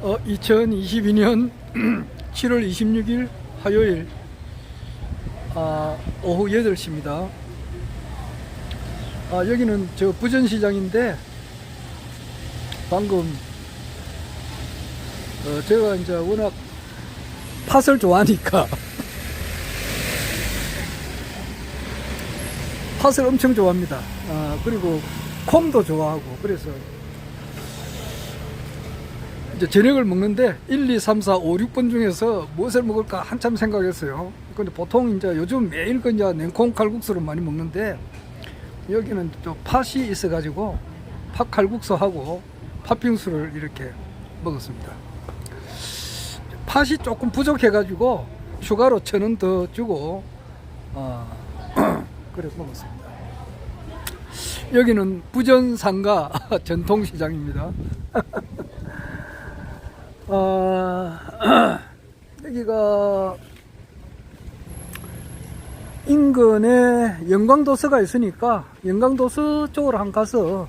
2022년 7월 26일 화요일 오후 8시입니다. 여기는 저 부전시장인데 방금 제가 이제 워낙 팥을 좋아하니까 팥을 엄청 좋아합니다. 그리고 콩도 좋아하고 그래서 이제 저녁을 먹는데 1, 2, 3, 4, 5, 6번 중에서 무엇을 먹을까 한참 생각했어요. 근데 보통 이제 요즘 매일 이제 냉콩 칼국수를 많이 먹는데 여기는 또 팥이 있어가지고 팥 칼국수하고 팥빙수를 이렇게 먹었습니다. 팥이 조금 부족해가지고 추가로 1,000원 더 주고 그래 먹었습니다. 여기는 부전상가 전통시장입니다. 여기가 인근에 영광도서가 있으니까 영광도서 쪽으로 한번 가서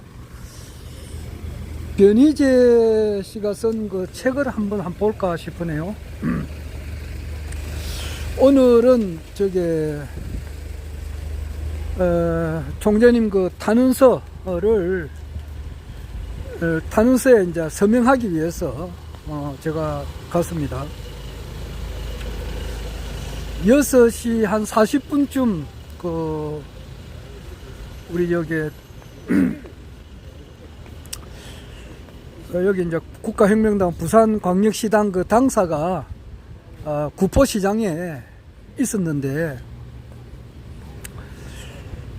변희재 씨가 쓴 그 책을 한번 볼까 싶으네요. 오늘은 저게 총재님 그 탄원서를 탄원서에 이제 서명하기 위해서 제가 갔습니다. 6시 한 40분쯤 그 우리 여기 여기 이제 국가혁명당 부산광역시당 그 당사가 구포시장에 있었는데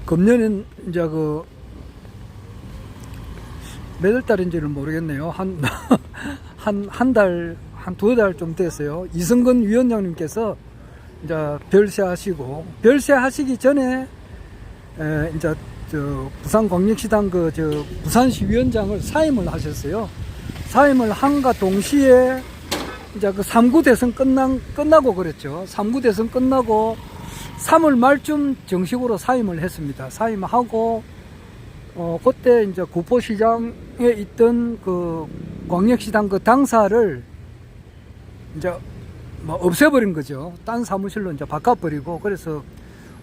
금년엔 이제 그 몇 월 달인지는 모르겠네요. 한 달, 한 2달 좀 됐어요. 이승근 위원장님께서 이제 별세하시기 전에 이제 저 부산광역시당 부산시 위원장을 사임을 하셨어요. 사임을 한과 동시에 이제 그 3구 대선 끝나고 그랬죠. 3구 대선 끝나고 3월 말쯤 정식으로 사임을 했습니다. 사임하고 그때 이제 구포시장에 있던 그 광역시당 그 당사를 이제 뭐 없애버린 거죠. 딴 사무실로 이제 바꿔버리고 그래서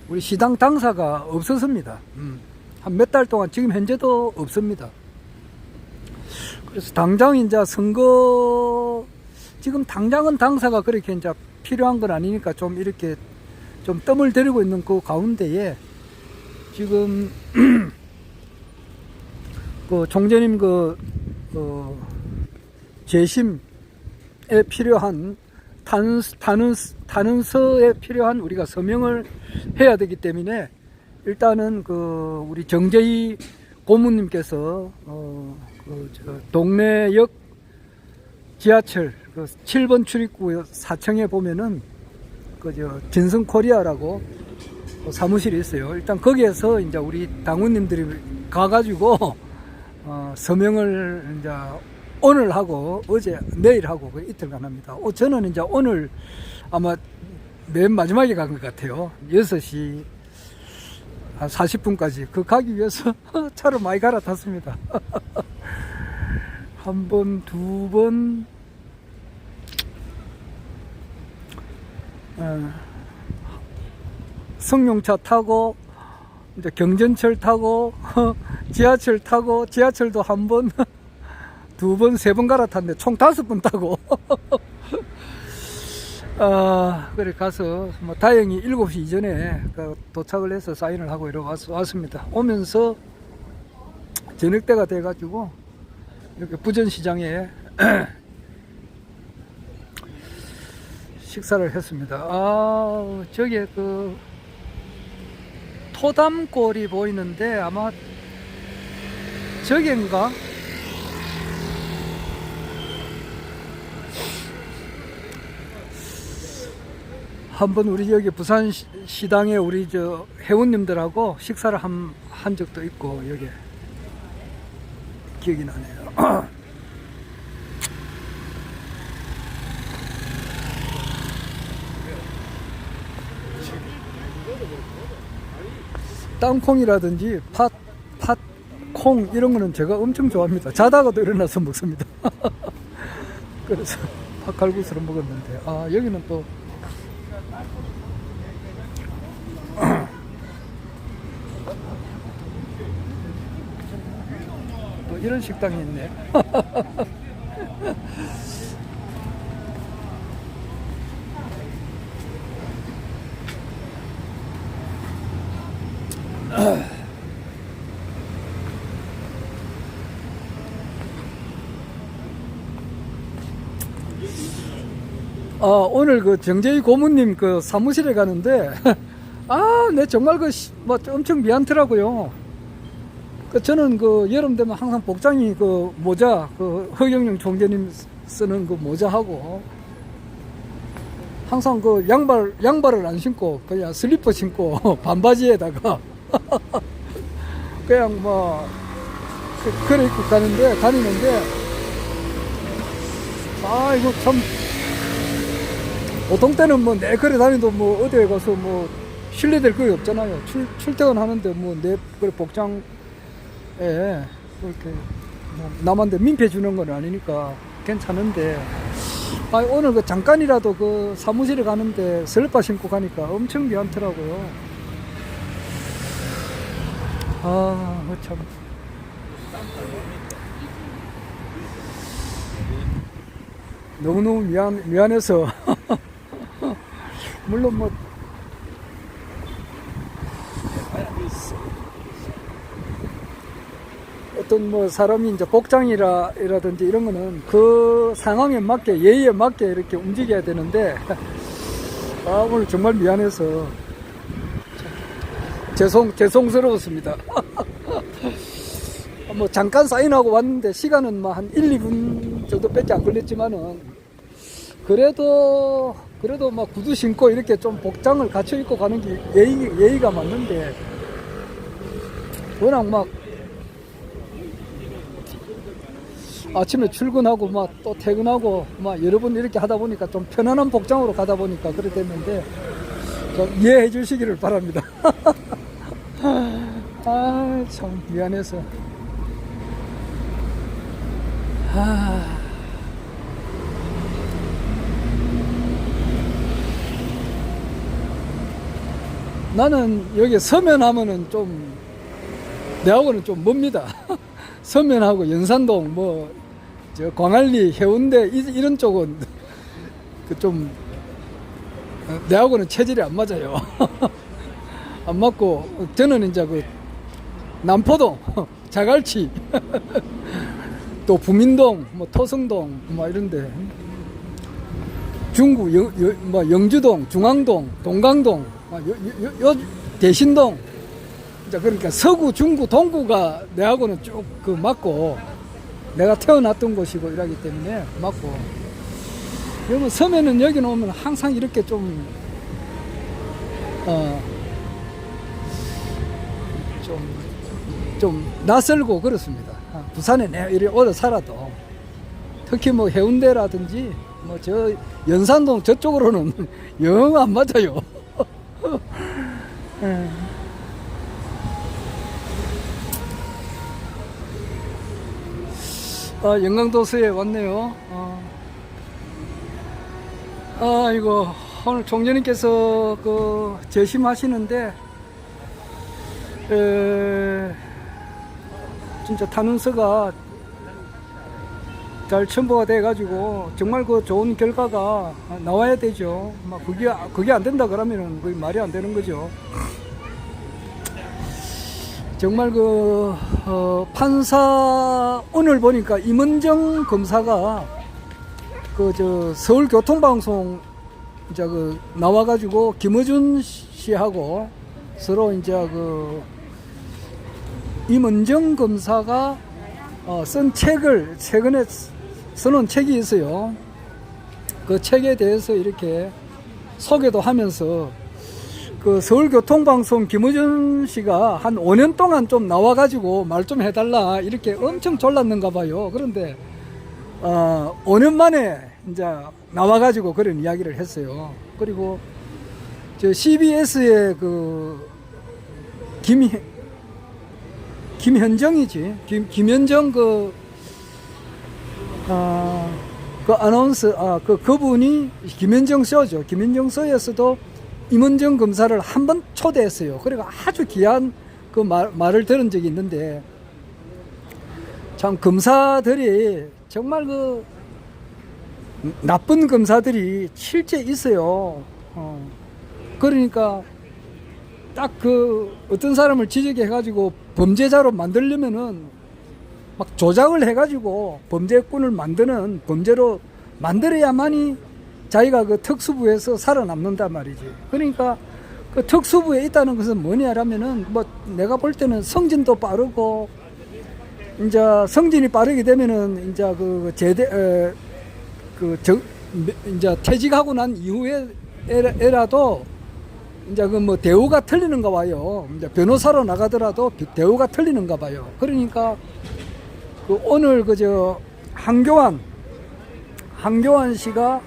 우리 시당 당사가 없었습니다. 한 몇 달 동안 지금 현재도 없습니다. 그래서 당장 이제 선거 지금 당장은 당사가 그렇게 이제 필요한 건 아니니까 좀 이렇게 좀 뜸을 들이고 있는 그 가운데에 지금 그 총재님 재심에 필요한 탄원서에 필요한 우리가 서명을 해야 되기 때문에 일단은 그 우리 정재희 고문님께서 동래역 지하철 7번 출입구 4층에 보면은 진성코리아라고 사무실이 있어요. 일단 거기에서 이제 우리 당원님들이 가가지고 서명을 이제 오늘 하고 어제 내일 하고 이틀간 합니다. 저는 이제 오늘 아마 맨 마지막에 간 것 같아요. 6시 한 40분까지 가기 위해서 차를 많이 갈아탔습니다. 한 번, 두 번, 승용차 타고 이제 경전철 타고 지하철 타고 지하철도 한 번, 두 번, 세 번 갈아탔는데 총 5번 타고 그래 가서 뭐 다행히 7시 이전에 도착을 해서 사인을 하고 이렇게 왔습니다. 오면서 저녁 때가 돼 가지고 이렇게 부전시장에 식사를 했습니다. 저게 그 토담골이 보이는데 아마 저긴가? 한번 우리 여기 부산시당에 우리 저 회원님들하고 식사를 한 적도 있고 여기 기억이 나네요. 땅콩이라든지 콩 이런 거는 제가 엄청 좋아합니다. 자다가도 일어나서 먹습니다. 그래서 팥칼국수를 먹었는데, 아, 여기는 또, 또 이런 식당이 있네. 오늘 그 정재희 고문님 그 사무실에 가는데, 아, 네, 정말 뭐 엄청 미안더라고요. 저는 그 여름 되면 항상 복장이 그 모자, 그 허경영 총재님 쓰는 그 모자하고, 항상 그 양발을 안 신고, 그냥 슬리퍼 신고, 반바지에다가, 그냥 뭐, 그래 입고 다니는데, 아, 이거 참, 보통 때는 뭐, 내 그래 다니도 뭐, 어디에 가서 뭐, 실례될 거리 없잖아요. 출퇴근하는데 뭐, 내 그래 복장에, 그렇게, 뭐, 남한테 민폐 주는 건 아니니까 괜찮은데, 아, 오늘 그 잠깐이라도 그 사무실에 가는데 슬리퍼 신고 가니까 엄청 미안더라고요. 아, 참. 너무너무 미안해서. 물론 뭐, 어떤 뭐 사람이 이제 복장이라든지 이런 거는 그 상황에 맞게, 예의에 맞게 이렇게 움직여야 되는데, 아, 오늘 정말 미안해서 죄송스러웠습니다. 뭐 잠깐 사인하고 왔는데 시간은 뭐 한 1, 2분 정도밖에 안 걸렸지만은, 그래도 막 구두 신고 이렇게 좀 복장을 갖춰 입고 가는 게 예의가 맞는데, 워낙 막 아침에 출근하고 막 또 퇴근하고 막 여러 번 이렇게 하다 보니까 좀 편안한 복장으로 가다 보니까 그래 됐는데, 좀 이해해 주시기를 바랍니다. 아, 참 미안해서. 아, 나는 여기 서면하면은 좀 내하고는 좀 멉니다. 서면하고 연산동 뭐 저 광안리 해운대 이런 쪽은 그 좀 내하고는 체질이 안 맞아요. 안 맞고, 저는 이제 그 남포동 자갈치 또 부민동 뭐 토성동 뭐 이런데, 중구 뭐 영주동 중앙동 동강동 대신동, 이제 그러니까 서구 중구 동구가 내하고는 쭉 그 맞고, 내가 태어났던 곳이고 이러기 때문에 맞고, 그러면 섬에는 여기 오면 항상 이렇게 좀 낯설고 그렇습니다. 부산에 내가 이리 오래 살아도, 특히 뭐 해운대라든지 뭐 저 연산동 저쪽으로는 영 안 맞아요. 영광도서에 왔네요. 이거 오늘 총재님께서 그 재심하시는데, 진짜 탄원서가 잘 첨부가 돼가지고 정말 그 좋은 결과가 나와야 되죠. 막 그게 안 된다 그러면은 그게 말이 안 되는 거죠. 정말 판사, 오늘 보니까 임은정 검사가 서울교통방송 이제 나와가지고 김어준 씨하고 서로 이제 임은정 검사가 쓴 책을 최근에 써놓은 책이 있어요. 그 책에 대해서 이렇게 소개도 하면서, 서울교통방송 김어준 씨가 한 5년 동안 좀 나와가지고 말 좀 해달라 이렇게 엄청 졸랐는가 봐요. 그런데 5년 만에 이제 나와가지고 그런 이야기를 했어요. 그리고 저 CBS의 김현정이지, 김현정 그 아나운서, 그분이 김현정 쇼죠. 김현정 쇼에서도 임은정 검사를 한 번 초대했어요. 그러니까 아주 귀한 그 말을 들은 적이 있는데, 참 검사들이 정말 그 나쁜 검사들이 실제 있어요. 그러니까 딱 그 어떤 사람을 지적해가지고 범죄자로 만들려면은 막 조작을 해가지고 범죄꾼을 만드는, 범죄로 만들어야만이 자기가 그 특수부에서 살아남는단 말이지. 그러니까 그 특수부에 있다는 것은 뭐냐라면은, 뭐 내가 볼 때는 성진도 빠르고, 이제 성진이 빠르게 되면은 이제 이제 퇴직하고 난 이후에 에라도 이제 그 뭐 대우가 틀리는가 봐요. 이제 변호사로 나가더라도 대우가 틀리는가 봐요. 그러니까 그 오늘 그저 한교안 씨가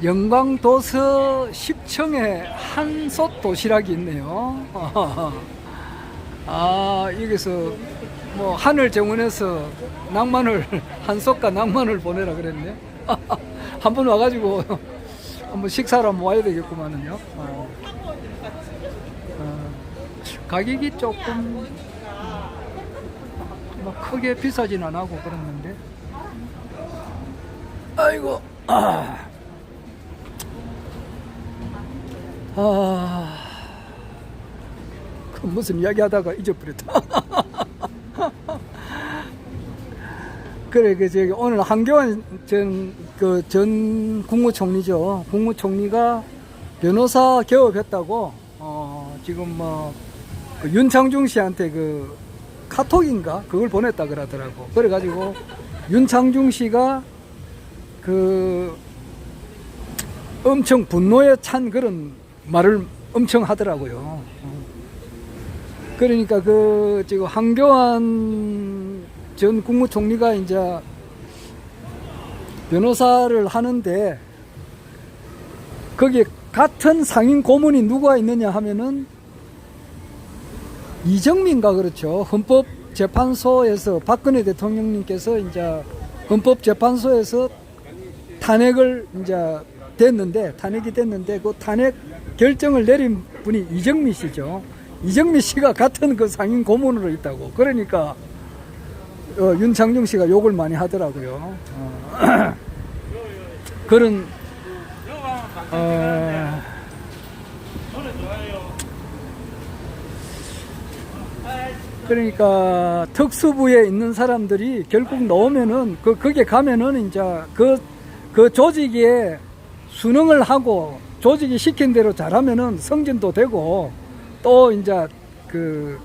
영광도서 10층에 한솥 도시락이 있네요. 여기서 뭐 하늘 정원에서 낭만을, 한솥과 낭만을 보내라 그랬네. 한번 와가지고 한번 식사를 한번 와야 되겠구만은요. 가격이 조금 뭐 크게 비싸진 안 하고 그랬는데, 아이고, 그 무슨 이야기 하다가 잊어버렸다. 그래, 저기 오늘 한교안 전 국무총리죠. 국무총리가 변호사 개업했다고, 지금 그 윤창중 씨한테 그 카톡인가? 그걸 보냈다 그러더라고. 그래가지고 윤창중 씨가 그 엄청 분노에 찬 그런 말을 엄청 하더라고요. 그러니까 지금 한교안 전 국무총리가 이제 변호사를 하는데, 거기에 같은 상임 고문이 누가 있느냐 하면은 이정민가 그렇죠. 헌법재판소에서 박근혜 대통령님께서 이제 헌법재판소에서 탄핵을 이제 탄핵이 됐는데 그 탄핵 결정을 내린 분이 이정민 씨죠. 이정민 씨가 같은 그 상임 고문으로 있다고. 그러니까 윤창중 씨가 욕을 많이 하더라고요. 그런 그러니까 특수부에 있는 사람들이 결국 나오면은 거기에 가면은 이제 그 조직에 순응을 하고 조직이 시킨 대로 잘하면은 승진도 되고, 또 이제 그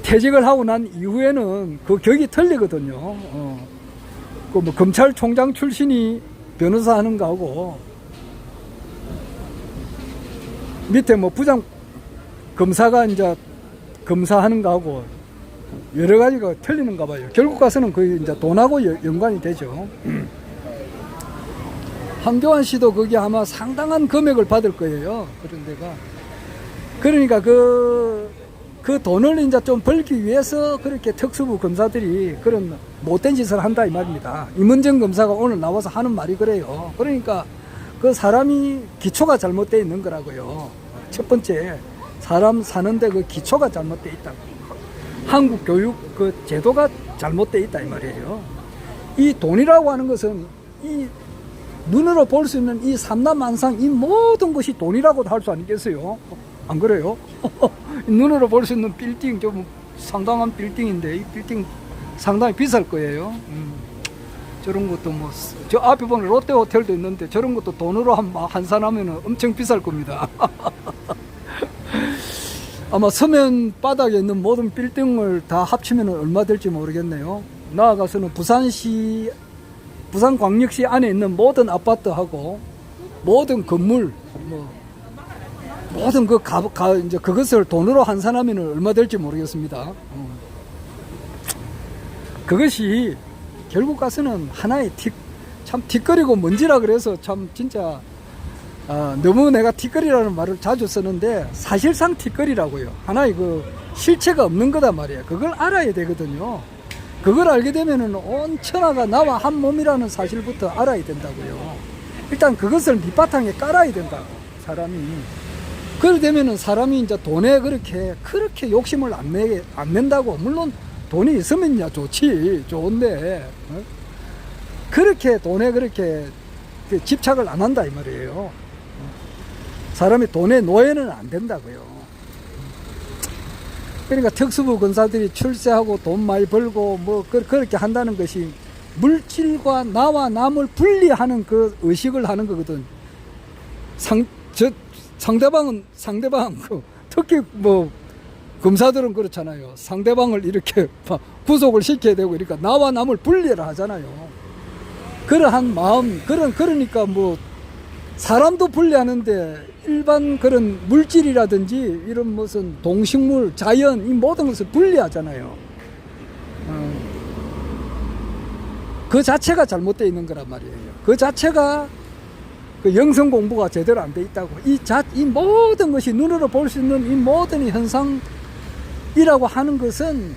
퇴직을 하고 난 이후에는 그 격이 틀리거든요. 그 뭐 검찰총장 출신이 변호사 하는 거하고 밑에 뭐 부장 검사가 이제 검사하는 거하고 여러 가지가 틀리는가 봐요. 결국 가서는 거의 이제 돈하고 연관이 되죠. 한교안 씨도 거기 아마 상당한 금액을 받을 거예요. 그런 데가. 그러니까 그 돈을 이제 좀 벌기 위해서 그렇게 특수부 검사들이 그런 못된 짓을 한다 이 말입니다. 임은정 검사가 오늘 나와서 하는 말이 그래요. 그러니까 그 사람이 기초가 잘못되어 있는 거라고요. 첫 번째, 사람 사는데 그 기초가 잘못되어 있다고. 한국 교육 그 제도가 잘못되어 있다 이 말이에요. 이 돈이라고 하는 것은 이 눈으로 볼 수 있는 이 삼남만상 이 모든 것이 돈이라고도 할 수 아니겠어요? 안 그래요? 눈으로 볼 수 있는 빌딩 좀 상당한 빌딩인데 이 빌딩 상당히 비쌀 거예요. 저런 것도 뭐 저 앞에 보면 롯데 호텔도 있는데 저런 것도 돈으로 환산하면 엄청 비쌀 겁니다. 아마 서면 바닥에 있는 모든 빌딩을 다 합치면 얼마 될지 모르겠네요. 나아가서는 부산광역시 안에 있는 모든 아파트하고 모든 건물, 모든 이제 그것을 돈으로 환산하면 얼마 될지 모르겠습니다. 그것이 결국 가서는 하나의 참 뒷거리고 먼지라 그래서 참 진짜 너무 내가 뒷거리라는 말을 자주 쓰는데 사실상 뒷거리라고요. 하나의 그 실체가 없는 거다 말이에요. 그걸 알아야 되거든요. 그걸 알게 되면은 온 천하가 나와 한 몸이라는 사실부터 알아야 된다고요. 일단 그것을 밑바탕에 깔아야 된다고, 사람이. 그래 되면은 사람이 이제 돈에 그렇게 욕심을 안 낸다고. 물론 돈이 있으면야 좋지, 좋은데, 그렇게 돈에 그렇게 집착을 안 한다 이 말이에요. 사람이 돈의 노예는 안 된다고요. 그러니까 특수부 권사들이 출세하고 돈 많이 벌고 뭐 그렇게 한다는 것이 물질과 나와 남을 분리하는 그 의식을 하는 거거든. 상대방 특히 뭐 검사들은 그렇잖아요. 상대방을 이렇게 구속을 시켜야 되고, 그러니까 나와 남을 분리를 하잖아요. 그러한 마음, 그러니까 뭐 사람도 분리하는데 일반 그런 물질이라든지 이런 무슨 동식물, 자연, 이 모든 것을 분리하잖아요. 그 자체가 잘못되어 있는 거란 말이에요. 그 자체가 그 영성 공부가 제대로 안 돼 있다고. 이 모든 것이 눈으로 볼 수 있는 이 모든 현상이라고 하는 것은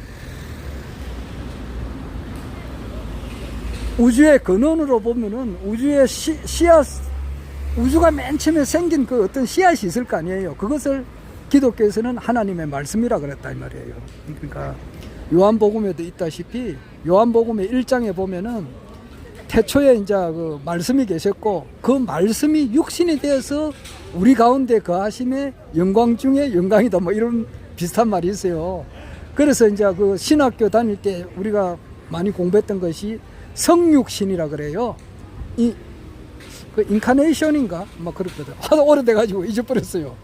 우주의 근원으로 보면은 우주의 우주가 맨 처음에 생긴 그 어떤 씨앗이 있을 거 아니에요. 그것을 기독교에서는 하나님의 말씀이라 그랬다 이 말이에요. 그러니까 요한복음에도 있다시피 요한복음의 1장에 보면은 태초에 이제 그 말씀이 계셨고, 그 말씀이 육신이 되어서 우리 가운데 거하심의 영광 중에 영광이다, 뭐 이런 비슷한 말이 있어요. 그래서 이제 그 신학교 다닐 때 우리가 많이 공부했던 것이 성육신이라 그래요. 그 인카네이션인가? 막 그렇거든. 하도 오래돼가지고 잊어버렸어요.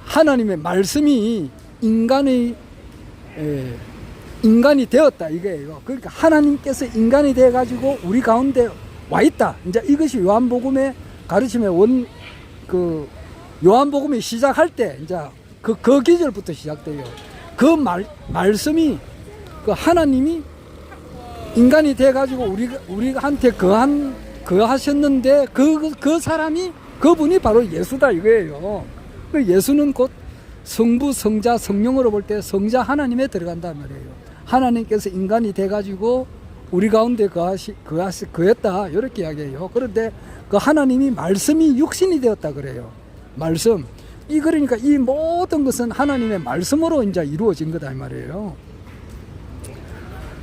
하나님의 말씀이 인간이 되었다 이거예요. 그러니까 하나님께서 인간이 돼가지고 우리 가운데 와 있다. 이제 이것이 요한복음의 가르침의 요한복음이 시작할 때 이제 그 기절부터 시작돼요. 그 말씀이 그 하나님이 인간이 돼가지고 우리한테 거하셨는데 그 사람이 그분이 바로 예수다 이거예요. 그 예수는 곧 성부, 성자, 성령으로 볼 때 성자 하나님에 들어간단 말이에요. 하나님께서 인간이 돼가지고 우리 가운데 거했다 이렇게 이야기해요. 그런데 그 하나님이 말씀이 육신이 되었다 그래요. 말씀. 그러니까 이 모든 것은 하나님의 말씀으로 이제 이루어진 거다 이 말이에요.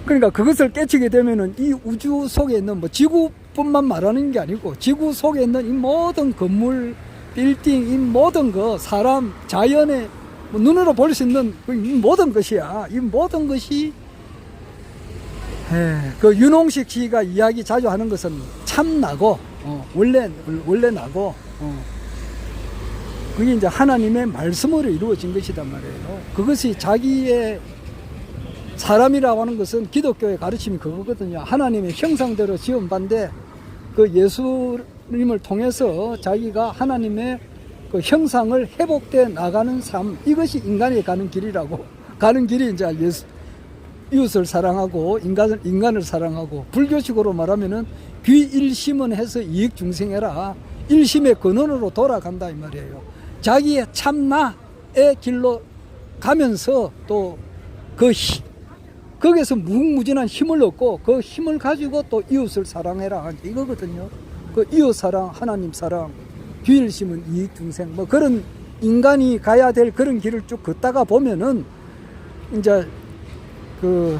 그러니까 그것을 깨치게 되면은 이 우주 속에 있는 뭐 지구뿐만 말하는 게 아니고 지구 속에 있는 이 모든 건물, 빌딩, 이 모든 거, 사람, 자연의 뭐 눈으로 볼 수 있는 이 모든 것이야. 이 모든 것이 그 윤홍식 씨가 이야기 자주 하는 것은 참나고 원래 나고 그게 이제 하나님의 말씀으로 이루어진 것이단 말이에요. 그것이 자기의 사람이라고 하는 것은 기독교의 가르침이 그거거든요. 하나님의 형상대로 지은 바인데 그 예수님을 통해서 자기가 하나님의 그 형상을 회복돼 나가는 삶, 이것이 인간이 가는 길이라고. 가는 길이 이제 이웃을 사랑하고 인간을 사랑하고, 불교식으로 말하면은 귀일심은 해서 이익중생해라. 일심의 근원으로 돌아간다 이 말이에요. 자기의 참나의 길로 가면서 또 거기에서 무궁무진한 힘을 얻고 그 힘을 가지고 또 이웃을 사랑해라 이거거든요. 그 이웃 사랑, 하나님 사랑, 귀일심은 이익중생, 뭐 그런 인간이 가야 될 그런 길을 쭉 걷다가 보면은 이제 그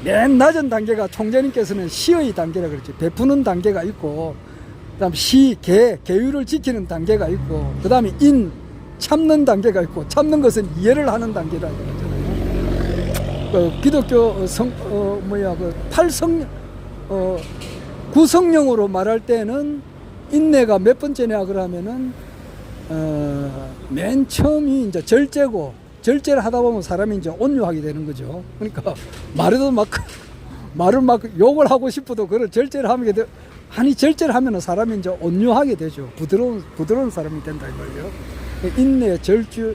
맨 낮은 단계가 총재님께서는 시의 단계라 그랬죠. 베푸는 단계가 있고, 그다음 계율을 지키는 단계가 있고, 그다음에 참는 단계가 있고, 참는 것은 이해를 하는 단계라고 그러잖아요. 그 기독교 구성령으로 말할 때는 인내가 몇 번째냐 그러면은 맨 처음이 이제 절제를 하다 보면 사람이 이제 온유하게 되는 거죠. 그러니까 말을 막 욕을 하고 싶어도 그걸 절제를 하면 절제를 하면은 사람이 이제 온유하게 되죠. 부드러운 사람이 된다 이 말이에요. 인내, 절주,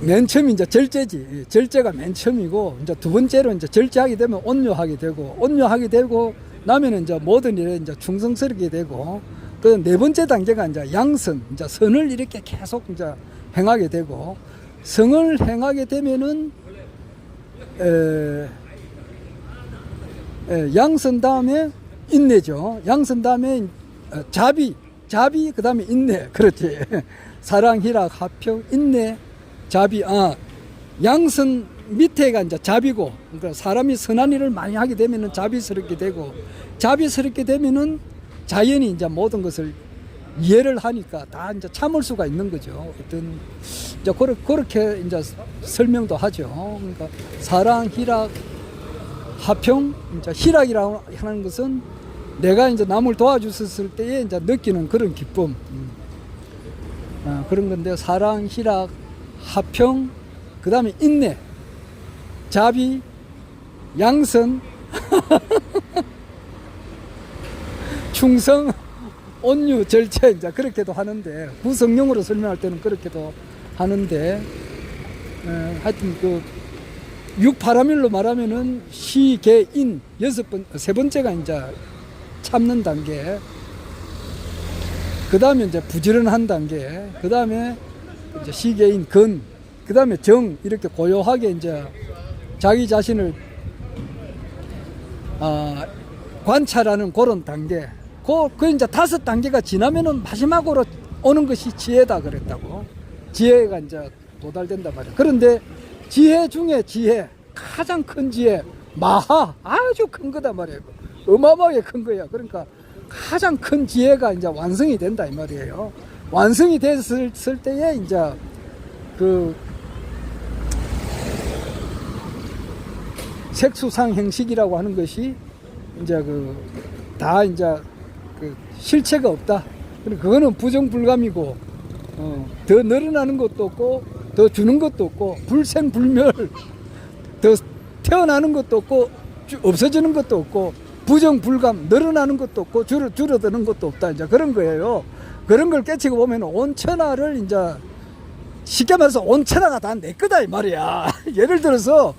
맨 처음이 이제 절제지. 절제가 맨 처음이고, 이제 두 번째로 이제 절제하게 되면 온유하게 되고 나면은 이제 모든 일에 이제 충성스럽게 되고, 그 네 번째 단계가 이제 양선, 이제 선을 이렇게 계속 이제 행하게 되고, 성을 행하게 되면은 양선 다음에 인내죠. 양선 다음에 자비 그 다음에 인내. 그렇지. 사랑, 희락, 화평, 인내, 자비. 양선 밑에가 이제 자비고, 그러니까 사람이 선한 일을 많이 하게 되면은 자비스럽게 되고, 자비스럽게 되면은 자연히 이제 모든 것을 이해를 하니까 다 이제 참을 수가 있는 거죠. 어떤 이제 그렇게 이제 설명도 하죠. 그러니까 사랑, 희락, 화평. 이제 희락이라고 하는 것은 내가 이제 남을 도와줬을 때에 이제 느끼는 그런 기쁨. 그런 건데, 사랑, 희락, 화평, 그 다음에 인내, 자비, 양선, 충성, 온유, 절제, 이제 그렇게도 하는데, 구성용으로 설명할 때는 그렇게도 하는데, 하여튼 그 6파라밀로 말하면은 시, 계, 인, 세 번째가 이제 참는 단계, 그 다음에 이제 부지런한 단계, 그 다음에 이제 시, 계, 인, 근, 그 다음에 정, 이렇게 고요하게 이제 자기 자신을 관찰하는 그런 단계. 그 이제 5단계가 지나면은 마지막으로 오는 것이 지혜다 그랬다고. 지혜가 이제 도달된단 말이야. 그런데 지혜 중에 지혜, 가장 큰 지혜, 마하, 아주 큰 거다 말이에요. 어마어마하게 큰 거야. 그러니까 가장 큰 지혜가 이제 완성이 된다 이 말이에요. 완성이 됐을 때에 이제 그 색수상행식이라고 하는 것이 이제 다 이제 실체가 없다. 그거는 부정불감이고, 더 늘어나는 것도 없고, 더 주는 것도 없고, 불생불멸, 더 태어나는 것도 없고, 없어지는 것도 없고, 부정불감, 늘어나는 것도 없고, 줄어드는 것도 없다. 이제 그런 거예요. 그런 걸 깨치고 보면 온천하를 이제 쉽게 말해서 온천하가 다 내 거다 이 말이야. 예를 들어서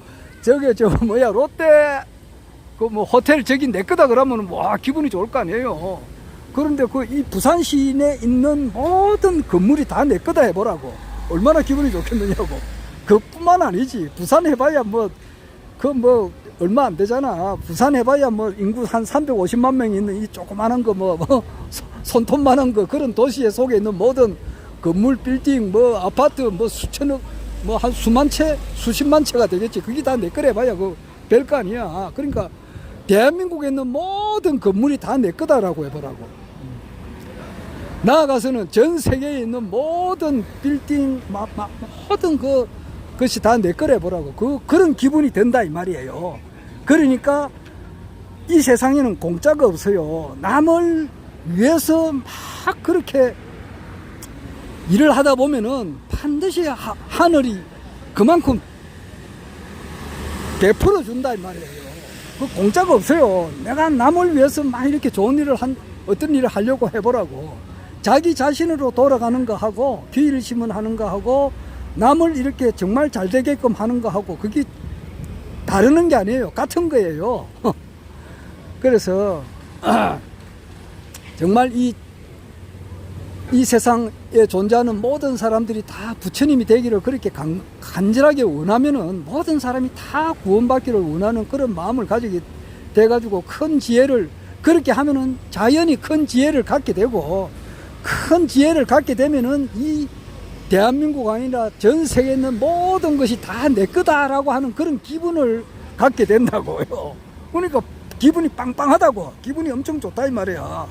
롯데 호텔 저기 내 거다 그러면 와 기분이 좋을 거 아니에요. 그런데 이 부산 시내에 있는 모든 건물이 다 내 거다 해보라고. 얼마나 기분이 좋겠느냐고. 그뿐만 아니지. 부산 해봐야 얼마 안 되잖아. 부산 해봐야 인구 한 350만 명이 있는 이 조그마한 거 손톱만한 거, 그런 도시에 속에 있는 모든 건물, 빌딩, 아파트, 수천억, 한 수만 채, 수십만 채가 되겠지. 그게 다 내 거래 봐야 별거 아니야. 그러니까 대한민국에 있는 모든 건물이 다 내 거다라고 해보라고. 나아가서는 전 세계에 있는 모든 빌딩, 모든 그것이 다 내 거래 보라고. 그런 기분이 든다 이 말이에요. 그러니까 이 세상에는 공짜가 없어요. 남을 위해서 막 그렇게 일을 하다 보면은 반드시 하늘이 그만큼 베풀어 준다 이 말이에요. 공짜가 없어요. 내가 남을 위해서 막 이렇게 좋은 일을 어떤 일을 하려고 해보라고. 자기 자신으로 돌아가는 거 하고, 귀를 심은 하는 거 하고, 남을 이렇게 정말 잘 되게끔 하는 거 하고, 그게 다르는 게 아니에요. 같은 거예요. 그래서 정말 이 세상에 존재하는 모든 사람들이 다 부처님이 되기를 그렇게 간절하게 원하면은, 모든 사람이 다 구원받기를 원하는 그런 마음을 가지게 돼가지고 큰 지혜를 그렇게 하면은 자연히 큰 지혜를 갖게 되고, 큰 지혜를 갖게 되면은 이 대한민국 아니라 전 세계에 있는 모든 것이 다 내 거다라고 하는 그런 기분을 갖게 된다고요. 그러니까 기분이 빵빵하다고. 기분이 엄청 좋다 이 말이야.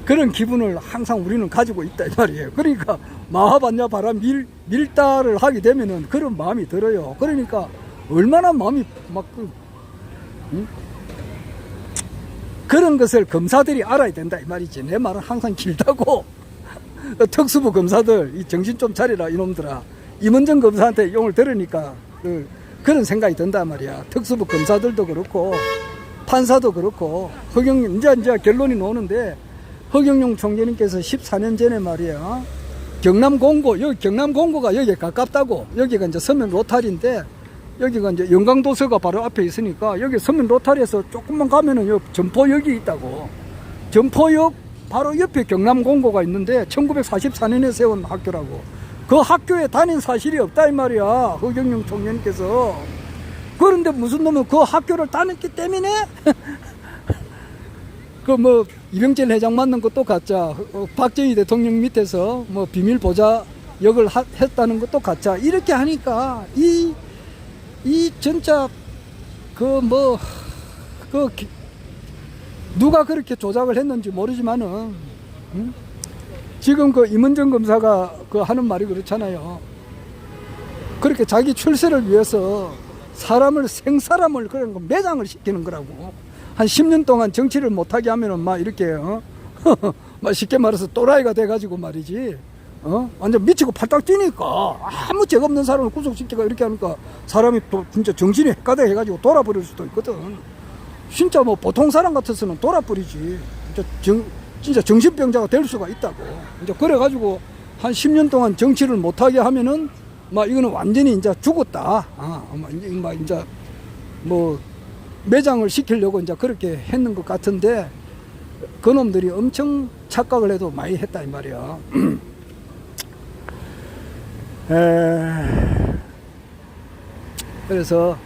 그런 기분을 항상 우리는 가지고 있다 이 말이에요. 그러니까 마하반야 바람 밀다를 하게 되면은 그런 마음이 들어요. 그러니까 얼마나 마음이 그런 것을 검사들이 알아야 된다 이 말이지. 내 말은 항상 길다고. 특수부 검사들, 이 정신 좀 차리라 이놈들아. 임원정 검사한테 용을 들으니까 그런 생각이 든단 말이야. 특수부 검사들도 그렇고 판사도 그렇고. 이제 결론이 나오는데, 허경영 총재님께서 14년 전에 말이야, 경남공고가 여기에 가깝다고. 여기가 이제 서면 로타리인데, 여기가 이제 영광도서가 바로 앞에 있으니까, 여기 서면 로타리에서 조금만 가면은 점포역이 있다고. 점포역 바로 옆에 경남공고가 있는데 1944년에 세운 학교라고. 그 학교에 다닌 사실이 없다 이 말이야, 허경영 총리님께서. 그런데 무슨 놈은 그 학교를 다녔기 때문에 그 뭐 이병철 회장 만난 것도 가짜, 박정희 대통령 밑에서 뭐 비밀 보좌 역을 했다는 것도 가짜. 이렇게 하니까 이 진짜 누가 그렇게 조작을 했는지 모르지만은, 응? 지금 그 임은정 검사가 그 하는 말이 그렇잖아요. 그렇게 자기 출세를 위해서 생사람을 그런 거 매장을 시키는 거라고. 한 10년 동안 정치를 못하게 하면은 막 이렇게, 막 쉽게 말해서 또라이가 돼가지고 말이지, 완전 미치고 팔딱 뛰니까 아무 죄 없는 사람을 구속시키고 이렇게 하니까 사람이 또 진짜 정신이 헷가닥 해가지고 돌아버릴 수도 있거든. 진짜 뭐 보통 사람 같아서는 돌아버리지. 진짜 정신병자가 될 수가 있다고. 이제 그래가지고 한 10년 동안 정치를 못하게 하면은 막 이거는 완전히 이제 죽었다. 이제 뭐 매장을 시키려고 이제 그렇게 했는 것 같은데, 그놈들이 엄청 착각을 해도 많이 했다 이 말이야. 그래서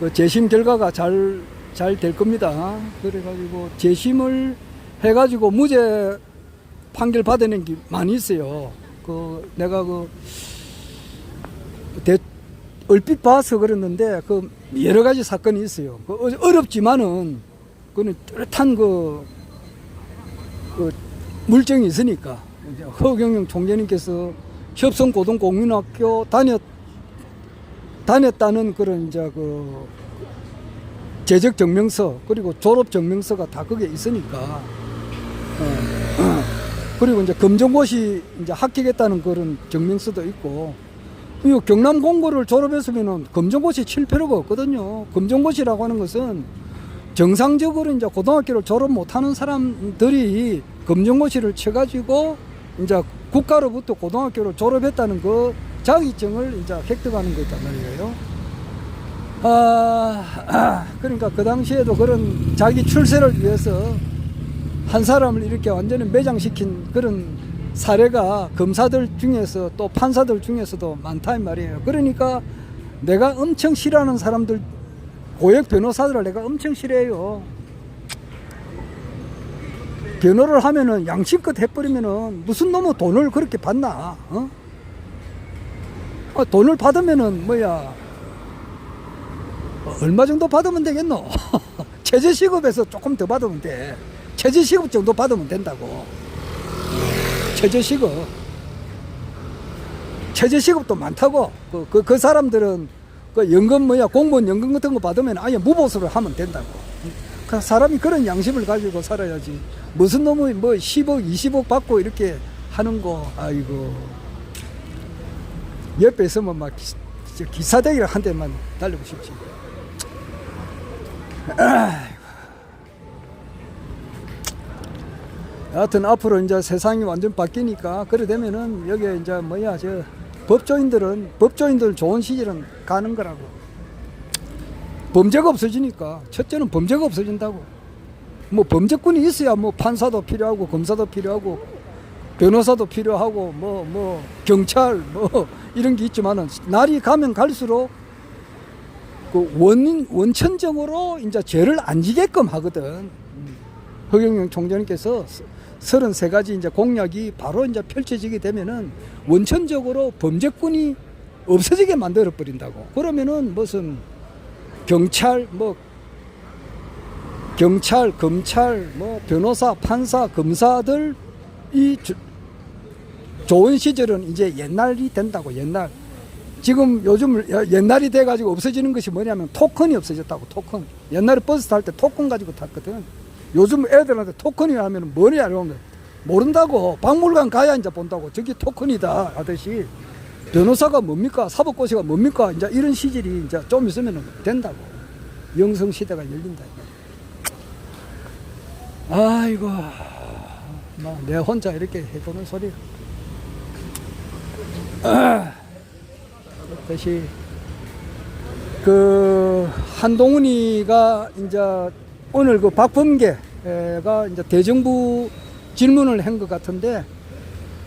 그 재심 결과가 잘 될 겁니다. 그래가지고 재심을 해가지고 무죄 판결 받아낸 게 많이 있어요. 내가 얼핏 봐서 그랬는데 여러 가지 사건이 있어요. 어렵지만은 그는 뚜렷한 물증이 있으니까. 허경영 총재님께서 협성고등공민학교 다녔다는 그런 이제 재적 증명서, 그리고 졸업 증명서가 다 거기에 있으니까. 그리고 이제 검정고시 이제 합격했다는 그런 증명서도 있고. 이 경남공고를 졸업했으면은 검정고시 칠 필요가 없거든요. 검정고시라고 하는 것은 정상적으로 이제 고등학교를 졸업 못하는 사람들이 검정고시를 쳐가지고 이제 국가로부터 고등학교를 졸업했다는 그 자격증을 이제 획득하는 거단 말이에요. 그러니까 그 당시에도 그런 자기 출세를 위해서 한 사람을 이렇게 완전히 매장시킨 그런 사례가 검사들 중에서 또 판사들 중에서도 많다 이 말이에요. 그러니까 내가 엄청 싫어하는 사람들, 고액 변호사들을 내가 엄청 싫어해요. 변호를 하면은 양심껏 해버리면은 무슨 놈의 돈을 그렇게 받나? 돈을 받으면은 얼마 정도 받으면 되겠노? 최저시급에서 조금 더 받으면 돼. 최저시급 정도 받으면 된다고. 최저시급도 많다고. 그 사람들은 연금 공무원 연금 같은 거 받으면 아예 무보수를 하면 된다고. 그 사람이 그런 양심을 가지고 살아야지. 무슨 놈의 10억, 20억 받고 이렇게 하는 거, 아이고. 옆에 있으면 막 기사대기를 한 대만 달리고 싶지. 여하튼 앞으로 이제 세상이 완전 바뀌니까 그래 되면은 여기 이제 법조인들 좋은 시절은 가는 거라고. 범죄가 없어지니까. 첫째는 범죄가 없어진다고. 뭐 범죄꾼이 있어야 뭐 판사도 필요하고 검사도 필요하고 변호사도 필요하고 경찰 이런 게 있지만은 날이 가면 갈수록 원천적으로 이제 죄를 안 지게끔 하거든. 허경영 총재님께서 33가지 이제 공약이 바로 이제 펼쳐지게 되면은 원천적으로 범죄꾼이 없어지게 만들어 버린다고. 그러면은 무슨 경찰, 검찰, 변호사, 판사, 검사들 좋은 시절은 이제 옛날이 된다고. 옛날. 지금 요즘 옛날이 돼가지고 없어지는 것이 뭐냐면 토큰이 없어졌다고. 토큰. 옛날에 버스 탈 때 토큰 가지고 탔거든. 요즘 애들한테 토큰이 하면 뭐냐 이러면 모른다고. 박물관 가야 이제 본다고. 저기 토큰이다 하듯이. 변호사가 뭡니까? 사법고시가 뭡니까? 이제 이런 시절이 이제 좀 있으면 된다고. 영성 시대가 열린다. 아이고, 내 혼자 이렇게 해보는 소리. 다시 한동훈이가 이제 오늘 박범계 이제 대정부 질문을 한 것 같은데,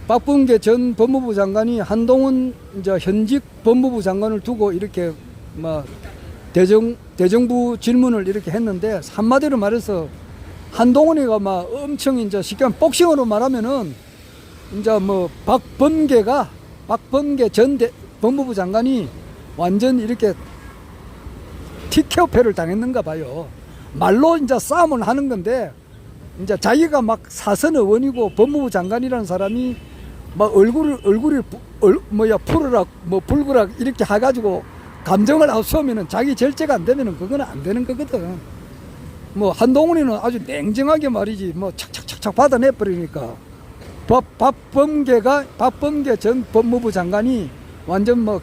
박범계 전 법무부 장관이 한동훈 이제 현직 법무부 장관을 두고 이렇게 뭐 대정부 질문을 이렇게 했는데, 한마디로 말해서 한동훈이가 막 엄청 이제 쉽게 말하면 복싱으로 말하면은 이제 뭐 박범계 전 법무부 장관이 완전 이렇게 티케어패를 당했는가 봐요. 말로 이제 싸움을 하는 건데, 이제 자기가 막 사선 의원이고 법무부 장관이라는 사람이 막 얼굴이 푸르락 뭐 불그락 이렇게 해가지고 감정을 앞서면은 자기 절제가 안 되면은 그거는 안 되는 거거든. 뭐 한동훈이는 아주 냉정하게 말이지 뭐 착착착착 받아내 버리니까, 박범계 전 법무부 장관이 완전 뭐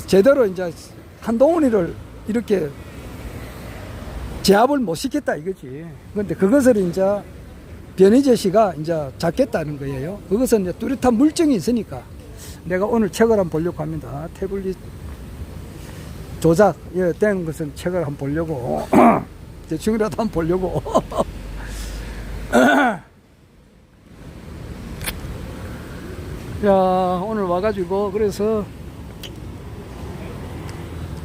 제대로 이제 한동훈이를 이렇게 제압을 못 시켰다 이거지. 그런데 그것을 이제 변희재 씨가 이제 잡겠다는 거예요. 그것은 이제 뚜렷한 물증이 있으니까 내가 오늘 책을 한번 보려고 합니다. 태블릿 조작 된 것은 책을 한번 보려고 대충이라도 한번 보려고. 야, 오늘 와가지고 그래서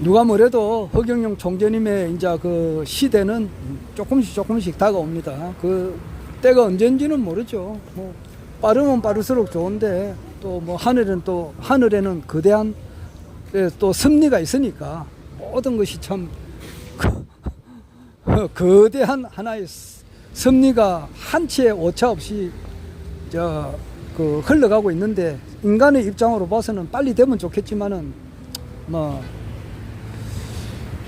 누가 뭐래도 허경영 총재님의 이제 그 시대는 조금씩 다가옵니다. 그 때가 언젠지는 모르죠. 뭐 빠르면 빠를수록 좋은데, 또 뭐 하늘에는 거대한 또 섭리가 있으니까 모든 것이 참 거대한 하나의 섭리가 한치의 오차 없이 흘러가고 있는데, 인간의 입장으로 봐서는 빨리 되면 좋겠지만은 뭐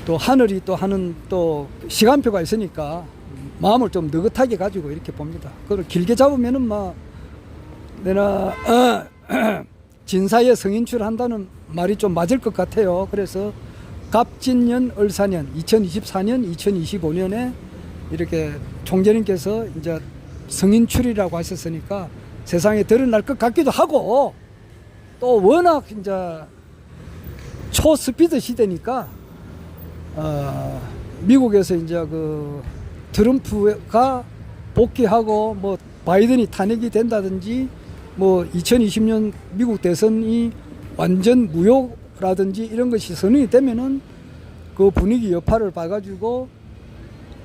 또 하늘이 또 하는 또 시간표가 있으니까 마음을 좀 느긋하게 가지고 이렇게 봅니다. 그걸 길게 잡으면은 막 내가 진사에 성인출한다는 말이 좀 맞을 것 같아요. 그래서 갑진년 을사년 2024년 2025년에 이렇게 총재님께서 이제 성인출이라고 하셨으니까 세상에 드러날 것 같기도 하고, 또 워낙 이제 초스피드 시대니까 미국에서 이제 그 트럼프가 복귀하고 뭐 바이든이 탄핵이 된다든지, 뭐 2020년 미국 대선이 완전 무효라든지 이런 것이 선언이 되면은 그 분위기 여파를 봐가지고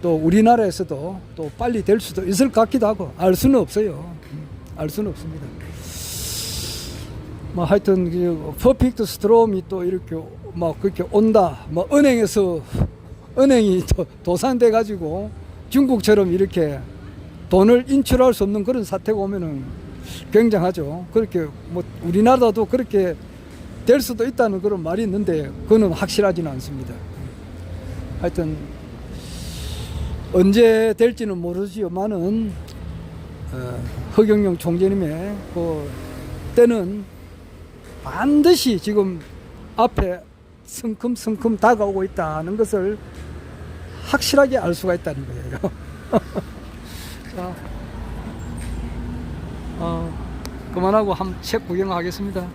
또 우리나라에서도 또 빨리 될 수도 있을 것 같기도 하고, 알 수는 없어요. 알 수는 없습니다. 뭐 하여튼 그 퍼펙트 스트롬이 또 이렇게 막 그렇게 온다. 뭐 은행이 도산돼 가지고 중국처럼 이렇게 돈을 인출할 수 없는 그런 사태가 오면은 굉장하죠. 그렇게 뭐 우리나라도 그렇게 될 수도 있다는 그런 말이 있는데, 그거는 확실하지는 않습니다. 하여튼 언제 될지는 모르지만은 허경영 총재님의 그 때는 반드시 지금 앞에 성큼성큼 다가오고 있다는 것을 확실하게 알 수가 있다는 거예요. 자, 그만하고 한 책 구경하겠습니다.